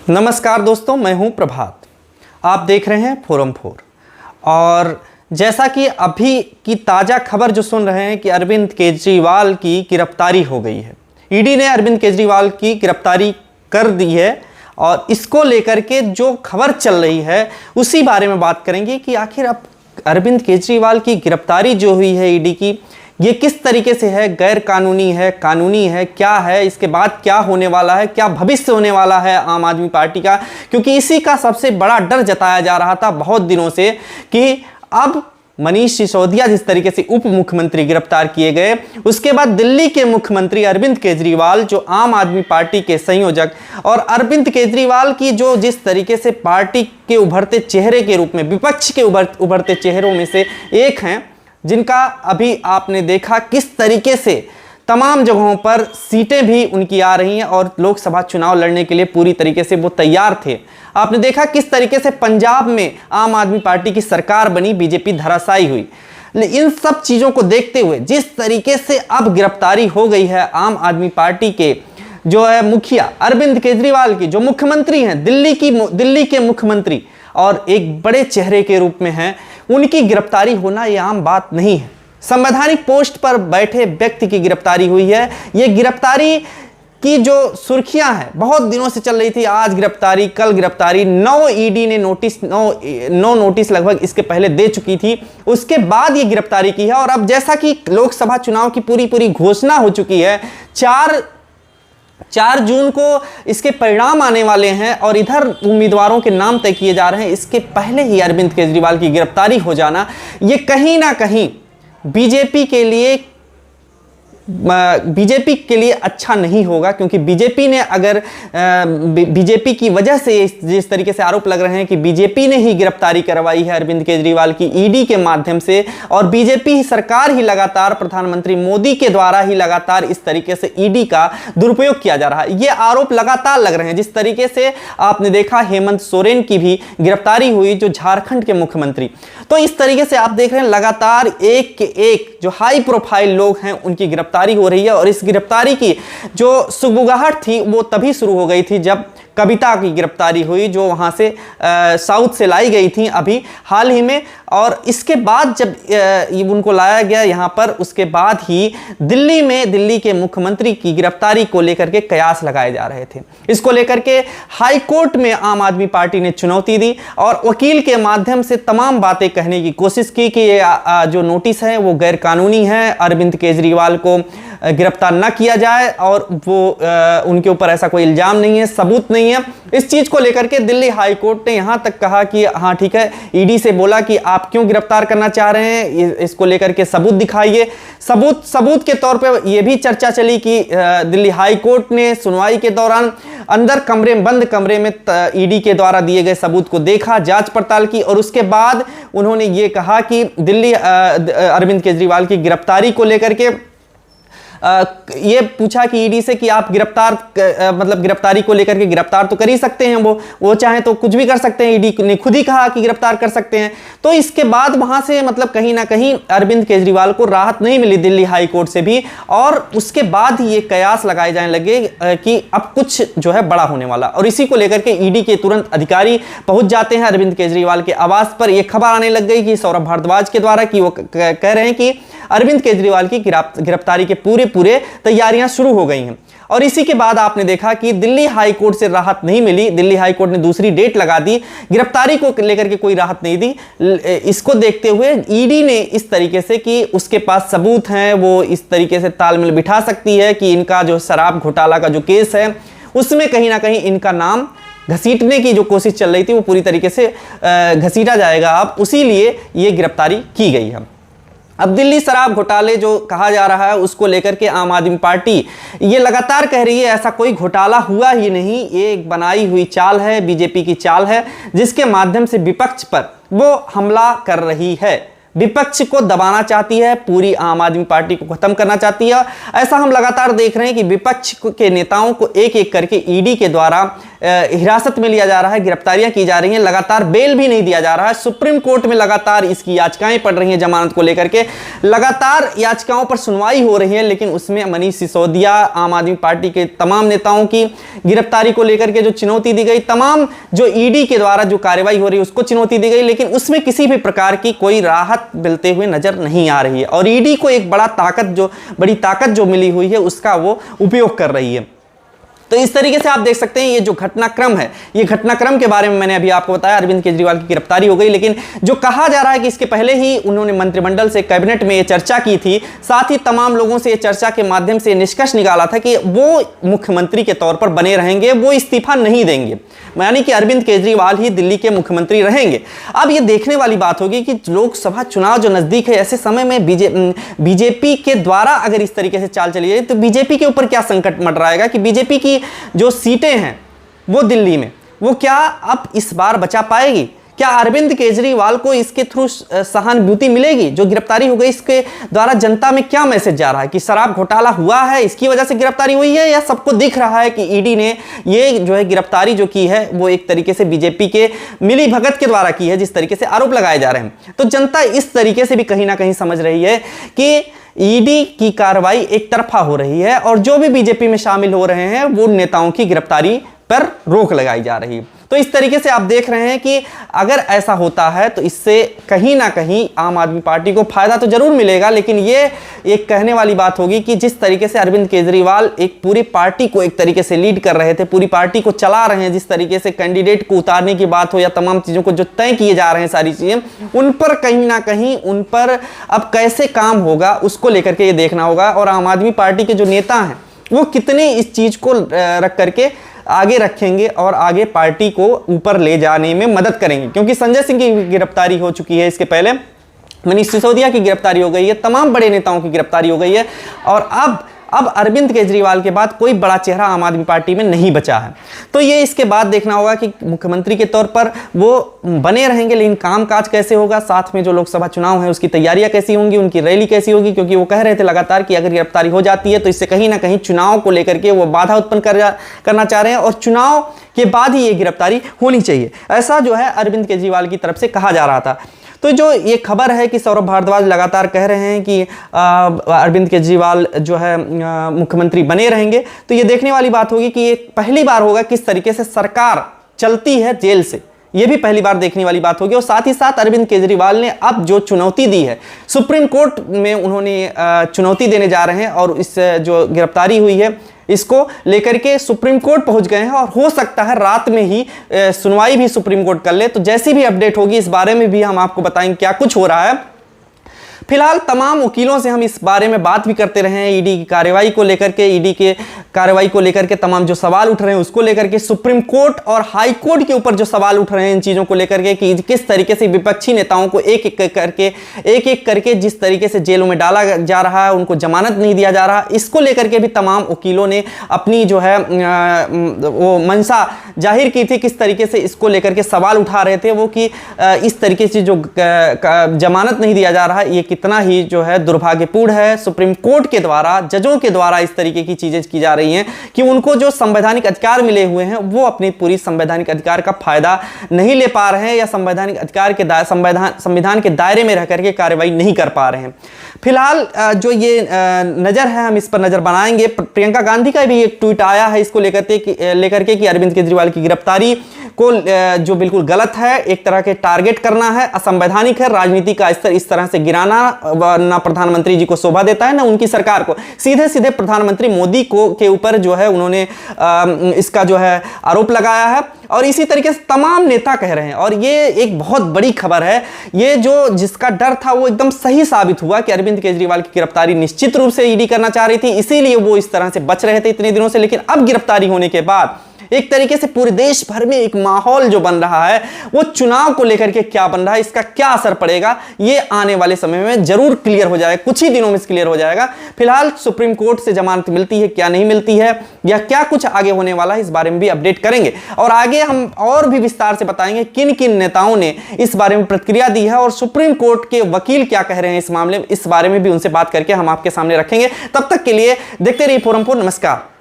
नमस्कार दोस्तों, मैं हूं प्रभात। आप देख रहे हैं फोरम 4। और जैसा कि अभी की ताज़ा खबर जो सुन रहे हैं कि अरविंद केजरीवाल की गिरफ्तारी हो गई है। ईडी ने अरविंद केजरीवाल की गिरफ्तारी कर दी है और इसको लेकर के जो खबर चल रही है उसी बारे में बात करेंगे कि आखिर अब अरविंद केजरीवाल की गिरफ्तारी जो हुई है ईडी की, ये किस तरीके से है, गैर कानूनी है, कानूनी है, क्या है, इसके बाद क्या होने वाला है, क्या भविष्य होने वाला है आम आदमी पार्टी का। क्योंकि इसी का सबसे बड़ा डर जताया जा रहा था बहुत दिनों से कि अब मनीष सिसोदिया जिस तरीके से उप मुख्यमंत्री गिरफ्तार किए गए, उसके बाद दिल्ली के मुख्यमंत्री अरविंद केजरीवाल जो आम आदमी पार्टी के संयोजक, और अरविंद केजरीवाल की जो जिस तरीके से पार्टी के उभरते चेहरे के रूप में, विपक्ष के उभरते चेहरों में से एक हैं, जिनका अभी आपने देखा किस तरीके से तमाम जगहों पर सीटें भी उनकी आ रही हैं और लोकसभा चुनाव लड़ने के लिए पूरी तरीके से वो तैयार थे। आपने देखा किस तरीके से पंजाब में आम आदमी पार्टी की सरकार बनी, बीजेपी धराशायी हुई। इन सब चीज़ों को देखते हुए जिस तरीके से अब गिरफ्तारी हो गई है आम आदमी पार्टी के जो है मुखिया अरविंद केजरीवाल की, जो मुख्यमंत्री हैं, दिल्ली के मुख्यमंत्री और एक बड़े चेहरे के रूप में हैं, उनकी गिरफ्तारी होना ये आम बात नहीं है। संवैधानिक पोस्ट पर बैठे व्यक्ति की गिरफ्तारी हुई है। ये गिरफ्तारी की जो सुर्खियां हैं बहुत दिनों से चल रही थी, आज गिरफ्तारी, कल गिरफ्तारी, 9 ईडी ने नौ नोटिस लगभग इसके पहले दे चुकी थी, उसके बाद ये गिरफ्तारी की है। और अब जैसा कि लोकसभा चुनाव की पूरी घोषणा हो चुकी है, 4 जून को इसके परिणाम आने वाले हैं और इधर उम्मीदवारों के नाम तय किए जा रहे हैं, इसके पहले ही अरविंद केजरीवाल की गिरफ्तारी हो जाना ये कहीं ना कहीं बीजेपी के लिए अच्छा नहीं होगा। क्योंकि बीजेपी ने अगर बीजेपी की वजह से जिस तरीके से आरोप लग रहे हैं कि बीजेपी ने ही गिरफ्तारी करवाई है अरविंद केजरीवाल की ईडी के माध्यम से, और बीजेपी सरकार ही लगातार, प्रधानमंत्री मोदी के द्वारा ही लगातार इस तरीके से ईडी का दुरुपयोग किया जा रहा है, ये आरोप लगातार लग रहे हैं। जिस तरीके से आपने देखा हेमंत सोरेन की भी गिरफ्तारी हुई, जो झारखंड के मुख्यमंत्री। तो इस तरीके से आप देख रहे हैं लगातार एक के एक जो हाई प्रोफाइल लोग हैं उनकी गिरफ्तारी हो रही है। और इस गिरफ्तारी की जो सुगबुगाहट थी वो तभी शुरू हो गई थी जब कविता की गिरफ्तारी हुई, जो वहां से साउथ से लाई गई थी अभी हाल ही में। और इसके बाद जब उनको लाया गया यहां पर, उसके बाद ही दिल्ली के मुख्यमंत्री की गिरफ्तारी को लेकर के कयास लगाए जा रहे थे। इसको लेकर के हाई कोर्ट में आम आदमी पार्टी ने चुनौती दी और वकील के माध्यम से तमाम बातें कहने की कोशिश की कि ये जो नोटिस है वो गैर कानूनी है, अरविंद केजरीवाल को गिरफ्तार न किया जाए और वो उनके ऊपर ऐसा कोई इल्जाम नहीं है, सबूत नहीं है। इस चीज को लेकर के दिल्ली हाई कोर्ट ने यहां तक कहा कि हाँ ठीक है, ईडी से बोला कि आप क्यों गिरफ्तार करना चाह रहे हैं, इसको लेकर के सबूत दिखाइए। सबूत के तौर पे ये भी चर्चा चली कि दिल्ली हाई कोर्ट ने सुनवाई के दौरान अंदर बंद कमरे में ईडी के द्वारा दिए गए सबूत को देखा, जांच पड़ताल की, और उसके बाद उन्होंने ये कहा कि अरविंद केजरीवाल की गिरफ्तारी को लेकर के ये पूछा कि ईडी से कि आप गिरफ्तारी को लेकर के गिरफ्तार तो कर ही सकते हैं, वो चाहे तो कुछ भी कर सकते हैं, ईडी ने खुद ही कहा कि गिरफ्तार कर सकते हैं। तो इसके बाद वहां से कहीं ना कहीं अरविंद केजरीवाल को राहत नहीं मिली दिल्ली हाई कोर्ट से भी, और उसके बाद ही ये कयास लगाए जाने लगे कि अब कुछ जो है बड़ा होने वाला। और इसी को लेकर के ईडी के तुरंत अधिकारी पहुंच जाते हैं अरविंद केजरीवाल के आवास पर। यह खबर आने लग गई कि सौरभ भारद्वाज के द्वारा कि वो कह रहे हैं कि अरविंद केजरीवाल की गिरफ्तारी के पूरे तैयारियां शुरू हो गई हैं। और इसी के बाद आपने देखा कि दिल्ली हाई कोर्ट से राहत नहीं मिली, दिल्ली हाई कोर्ट ने दूसरी डेट लगा दी, गिरफ्तारी को लेकर के कोई राहत नहीं दी। इसको देखते हुए ईडी ने इस तरीके से कि उसके पास सबूत हैं, वो इस तरीके से तालमेल बिठा सकती है कि इनका जो शराब घोटाला का जो केस है उसमें कहीं ना कहीं इनका नाम घसीटने की जो कोशिश चल रही थी वो पूरी तरीके से घसीटा जाएगा अब, उसीलिए ये गिरफ्तारी की गई है। अब दिल्ली शराब घोटाले जो कहा जा रहा है उसको लेकर के आम आदमी पार्टी ये लगातार कह रही है ऐसा कोई घोटाला हुआ ही नहीं, ये एक बनाई हुई चाल है, बीजेपी की चाल है, जिसके माध्यम से विपक्ष पर वो हमला कर रही है। विपक्ष को दबाना चाहती है, पूरी आम आदमी पार्टी को खत्म करना चाहती है। ऐसा हम लगातार देख रहे हैं कि विपक्ष के नेताओं को एक एक करके ईडी के द्वारा हिरासत में लिया जा रहा है, गिरफ्तारियां की जा रही हैं, लगातार बेल भी नहीं दिया जा रहा है। सुप्रीम कोर्ट में लगातार इसकी याचिकाएं पड़ रही हैं जमानत को लेकर के, लगातार याचिकाओं पर सुनवाई हो रही है, लेकिन उसमें मनीष सिसोदिया, आम आदमी पार्टी के तमाम नेताओं की गिरफ्तारी को लेकर के जो चुनौती दी गई, तमाम जो ईडी के द्वारा जो कार्रवाई हो रही है उसको चुनौती दी गई, लेकिन उसमें किसी भी प्रकार की कोई राहत मिलते हुए नजर नहीं आ रही है। और ईडी को एक बड़ी ताकत जो मिली हुई है उसका वो उपयोग कर रही है। तो इस तरीके से आप देख सकते हैं ये जो घटनाक्रम है, ये घटनाक्रम के बारे में मैंने अभी आपको बताया, अरविंद केजरीवाल की गिरफ्तारी हो गई, लेकिन जो कहा जा रहा है कि इसके पहले ही उन्होंने मंत्रिमंडल से, कैबिनेट में ये चर्चा की थी, साथ ही तमाम लोगों से ये चर्चा के माध्यम से निष्कर्ष निकाला था कि वो मुख्यमंत्री के तौर पर बने रहेंगे, वो इस्तीफा नहीं देंगे, यानी कि अरविंद केजरीवाल ही दिल्ली के मुख्यमंत्री रहेंगे। अब ये देखने वाली बात होगी कि लोकसभा चुनाव जो नजदीक है, ऐसे समय में बीजेपी के द्वारा अगर इस तरीके से चाल चली जाए तो बीजेपी के ऊपर क्या संकट मंडराएगा कि बीजेपी की जो सीटें हैं वो दिल्ली में, वो क्या अब इस बार बचा पाएगी? क्या अरविंद केजरीवाल को इसके थ्रू सहानुभूति मिलेगी? जो गिरफ्तारी हो गई इसके द्वारा जनता में क्या मैसेज जा रहा है कि शराब घोटाला हुआ है, इसकी वजह से गिरफ्तारी हुई है, या सबको दिख रहा है कि ईडी ने ये जो है गिरफ्तारी जो की है वो एक तरीके से बीजेपी के मिली भगत के द्वारा की है, जिस तरीके से आरोप लगाए जा रहे हैं। तो जनता इस तरीके से भी कहीं ना कहीं समझ रही है कि ईडी की कार्रवाई एक तरफा हो रही है और जो भी बीजेपी में शामिल हो रहे हैं वो नेताओं की गिरफ्तारी पर रोक लगाई जा रही है। तो इस तरीके से आप देख रहे हैं कि अगर ऐसा होता है तो इससे कहीं ना कहीं आम आदमी पार्टी को फायदा तो जरूर मिलेगा, लेकिन ये एक कहने वाली बात होगी कि जिस तरीके से अरविंद केजरीवाल एक पूरी पार्टी को एक तरीके से लीड कर रहे थे, पूरी पार्टी को चला रहे हैं, जिस तरीके से कैंडिडेट को उतारने की बात हो या तमाम चीज़ों को जो तय किए जा रहे हैं, सारी चीज़ें उन पर कहीं ना कहीं उन पर अब कैसे काम होगा उसको लेकर के ये देखना होगा। और आम आदमी पार्टी के जो नेता हैं वो कितने इस चीज़ को रख करके आगे रखेंगे और आगे पार्टी को ऊपर ले जाने में मदद करेंगे, क्योंकि संजय सिंह की गिरफ्तारी हो चुकी है, इसके पहले मनीष सिसोदिया की गिरफ्तारी हो गई है, तमाम बड़े नेताओं की गिरफ्तारी हो गई है और अब अरविंद केजरीवाल के बाद कोई बड़ा चेहरा आम आदमी पार्टी में नहीं बचा है। तो ये इसके बाद देखना होगा कि मुख्यमंत्री के तौर पर वो बने रहेंगे, लेकिन कामकाज कैसे होगा, साथ में जो लोकसभा चुनाव है उसकी तैयारियां कैसी होंगी, उनकी रैली कैसी होगी, क्योंकि वो कह रहे थे लगातार कि अगर गिरफ्तारी हो जाती है तो इससे कहीं ना कहीं चुनाव को लेकर के वो बाधा उत्पन्न करना चाह रहे हैं और चुनाव के बाद ही ये गिरफ्तारी होनी चाहिए, ऐसा जो है अरविंद केजरीवाल की तरफ से कहा जा रहा था। तो जो ये खबर है कि सौरभ भारद्वाज लगातार कह रहे हैं कि अरविंद केजरीवाल जो है मुख्यमंत्री बने रहेंगे, तो ये देखने वाली बात होगी कि ये पहली बार होगा किस तरीके से सरकार चलती है जेल से, ये भी पहली बार देखने वाली बात होगी। और साथ ही साथ अरविंद केजरीवाल ने अब जो चुनौती दी है सुप्रीम कोर्ट में, उन्होंने चुनौती देने जा रहे हैं और इस जो गिरफ्तारी हुई है इसको लेकर के सुप्रीम कोर्ट पहुंच गए हैं और हो सकता है रात में ही सुनवाई भी सुप्रीम कोर्ट कर ले। तो जैसी भी अपडेट होगी इस बारे में भी हम आपको बताएंगे क्या कुछ हो रहा है। फिलहाल तमाम वकीलों से हम इस बारे में बात भी करते रहे हैं, ईडी की कार्रवाई को लेकर के, ईडी के कार्रवाई को लेकर के तमाम जो सवाल उठ रहे हैं उसको लेकर के, सुप्रीम कोर्ट और हाई कोर्ट के ऊपर जो सवाल उठ रहे हैं इन चीज़ों को लेकर के कि किस तरीके से विपक्षी नेताओं को एक एक करके जिस तरीके से जेलों में डाला जा रहा है, उनको जमानत नहीं दिया जा रहा, इसको लेकर के भी तमाम वकीलों ने अपनी जो है वो मंशा जाहिर की थी। किस तरीके से इसको लेकर के सवाल उठा रहे थे वो कि इस तरीके से जो जमानत नहीं दिया जा रहा है ये कितना ही जो है दुर्भाग्यपूर्ण है। सुप्रीम कोर्ट के द्वारा, जजों के द्वारा इस तरीके की चीजें की जा रही हैं कि उनको जो संवैधानिक अधिकार मिले हुए हैं वो अपनी पूरी संवैधानिक अधिकार का फायदा नहीं ले पा रहे हैं या संवैधानिक अधिकार के संविधान के दायरे में रह करके कार्रवाई नहीं कर पा रहे हैं। फिलहाल जो ये नजर है हम इस पर नजर बनाएंगे। प्रियंका गांधी का भी एक ट्वीट आया है इसको लेकर के कि अरविंद केजरीवाल की गिरफ्तारी को जो बिल्कुल गलत है, एक तरह के टारगेट करना है, असंवैधानिक है, राजनीति का स्तर इस तरह से गिराना ना प्रधानमंत्री जी को शोभा देता है ना उनकी सरकार को। सीधे सीधे प्रधानमंत्री मोदी को के ऊपर जो है उन्होंने इसका जो है आरोप लगाया है और इसी तरीके से तमाम नेता कह रहे हैं। और ये एक बहुत बड़ी खबर है, ये जो जिसका डर था वो एकदम सही साबित हुआ कि अरविंद केजरीवाल की गिरफ्तारी निश्चित रूप से ईडी करना चाह रही थी, इसीलिए वो इस तरह से बच रहे थे इतने दिनों से। लेकिन अब गिरफ्तारी होने के बाद एक तरीके से पूरे देश भर में एक माहौल जो बन रहा है वो चुनाव को लेकर के क्या बन रहा है, इसका क्या असर पड़ेगा, ये आने वाले समय में जरूर क्लियर हो जाएगा, कुछ ही दिनों में क्लियर हो जाएगा। फिलहाल सुप्रीम कोर्ट से जमानत मिलती है क्या नहीं मिलती है, या क्या कुछ आगे होने वाला है, इस बारे में भी अपडेट करेंगे और आगे हम और भी विस्तार से बताएंगे किन किन नेताओं ने इस बारे में प्रतिक्रिया दी है और सुप्रीम कोर्ट के वकील क्या कह रहे हैं इस मामले में, इस बारे में भी उनसे बात करके हम आपके सामने रखेंगे। तब तक के लिए देखते रहिए फोरम 4। नमस्कार।